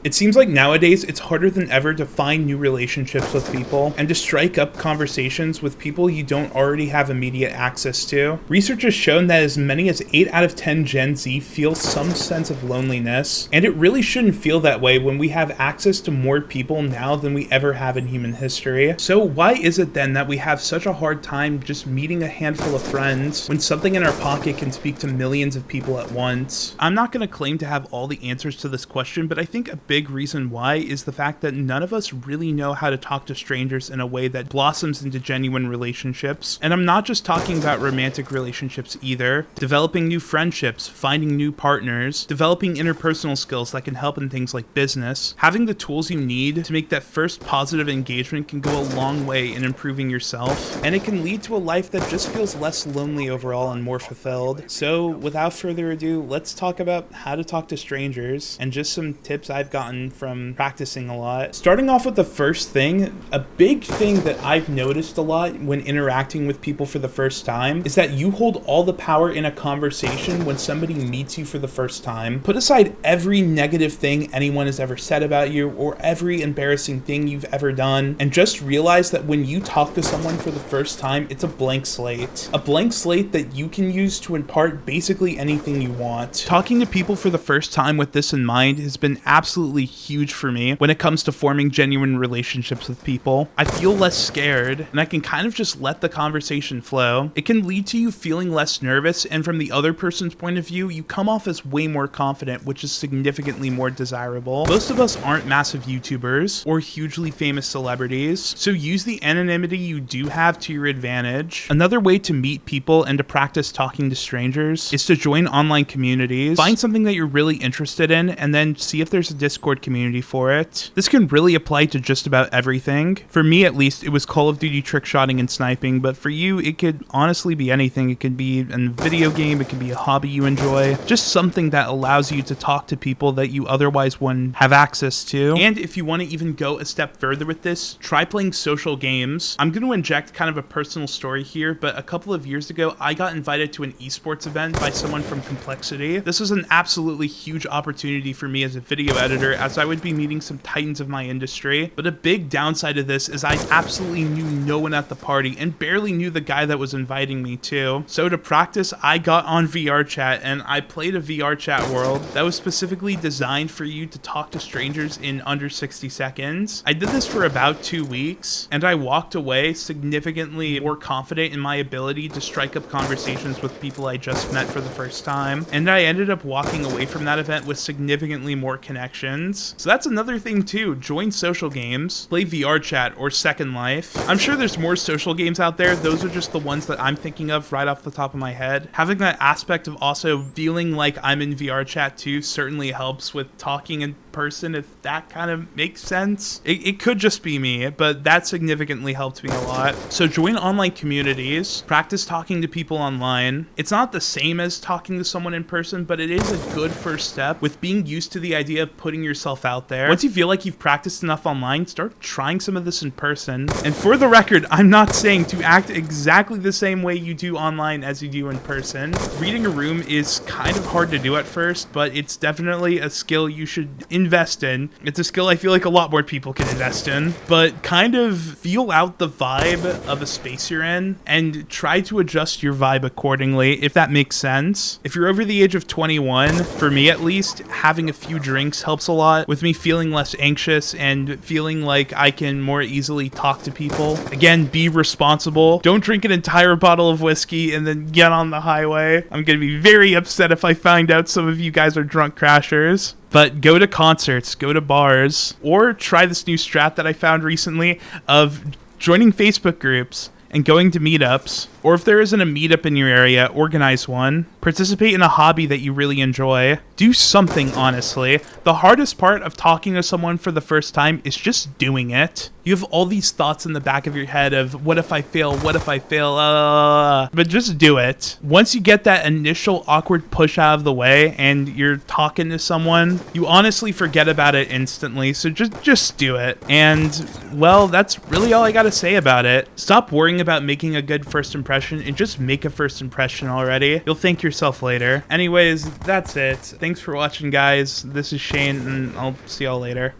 It seems like nowadays it's harder than ever to find new relationships with people and to strike up conversations with people you don't already have immediate access to. Research has shown that as many as 8 out of 10 Gen Z feel some sense of loneliness, and it really shouldn't feel that way when we have access to more people now than we ever have in human history. So why is it then that we have such a hard time just meeting a handful of friends when something in our pocket can speak to millions of people at once? I'm not going to claim to have all the answers to this question, but I think a big reason why is the fact that none of us really know how to talk to strangers in a way that blossoms into genuine relationships. And I'm not just talking about romantic relationships either. Developing new friendships, finding new partners, developing interpersonal skills that can help in things like business. Having the tools you need to make that first positive engagement can go a long way in improving yourself, and it can lead to a life that just feels less lonely overall and more fulfilled. So without further ado, let's talk about how to talk to strangers and just some tips I've gotten from practicing a lot. Starting off with the first thing, a big thing that I've noticed a lot when interacting with people for the first time is that you hold all the power in a conversation when somebody meets you for the first time. Put aside every negative thing anyone has ever said about you or every embarrassing thing you've ever done, and just realize that when you talk to someone for the first time, it's a blank slate. A blank slate that you can use to impart basically anything you want. Talking to people for the first time with this in mind has been absolutely huge for me when it comes to forming genuine relationships with people. I feel less scared, and I can kind of just let the conversation flow. It can lead to you feeling less nervous, and from the other person's point of view, you come off as way more confident, which is significantly more desirable. Most of us aren't massive YouTubers or hugely famous celebrities, so use the anonymity you do have to your advantage. Another way to meet people and to practice talking to strangers is to join online communities. Find something that you're really interested in, and then see if there's a Discord community for it. This can really apply to just about everything. For me, at least, it was Call of Duty trickshotting and sniping, but for you, it could honestly be anything. It could be a video game, it could be a hobby you enjoy, just something that allows you to talk to people that you otherwise wouldn't have access to. And if you want to even go a step further with this, try playing social games. I'm going to inject kind of a personal story here, but a couple of years ago, I got invited to an esports event by someone from Complexity. This was an absolutely huge opportunity for me as a video editor, as I would be meeting some titans of my industry. But a big downside of this is I absolutely knew no one at the party and barely knew the guy that was inviting me too. So to practice, I got on VR chat and I played a VR chat world that was specifically designed for you to talk to strangers in under 60 seconds. I did this for about 2 weeks, and I walked away significantly more confident in my ability to strike up conversations with people I just met for the first time. And I ended up walking away from that event with significantly more connections. So that's another thing too. Join social games, play VR chat or Second Life. I'm sure there's more social games out there. Those are just the ones that I'm thinking of right off the top of my head. Having that aspect of also feeling like I'm in VR chat too certainly helps with talking in person, if that kind of makes sense. It could just be me, but that significantly helped me a lot. So join online communities, practice talking to people online. It's not the same as talking to someone in person, but it is a good first step with being used to the idea of putting yourself out there. Once you feel like you've practiced enough online, start trying some of this in person. And for the record, I'm not saying to act exactly the same way you do online as you do in person. Reading a room is kind of hard to do at first, but it's definitely a skill you should invest in. It's a skill I feel like a lot more people can invest in, but kind of feel out the vibe of a space you're in and try to adjust your vibe accordingly, if that makes sense. If you're over the age of 21, for me at least, having a few drinks helps a lot with me feeling less anxious and feeling like I can more easily talk to people. Again, be responsible. Don't drink an entire bottle of whiskey and then get on the highway. I'm gonna be very upset if I find out some of you guys are drunk crashers. But go to concerts, go to bars, or try this new strat that I found recently of joining Facebook groups and going to meetups, or if there isn't a meetup in your area, organize one. Participate in a hobby that you really enjoy. Do something, honestly. The hardest part of talking to someone for the first time is just doing it. You have all these thoughts in the back of your head of, what if I fail? What if I fail? But just do it. Once you get that initial awkward push out of the way and you're talking to someone, you honestly forget about it instantly. So just do it. And, well, that's really all I gotta say about it. Stop worrying about making a good first impression impression and just make a first impression already. You'll thank yourself later. Anyways, that's it. Thanks for watching, guys. This is Shane, and I'll see y'all later.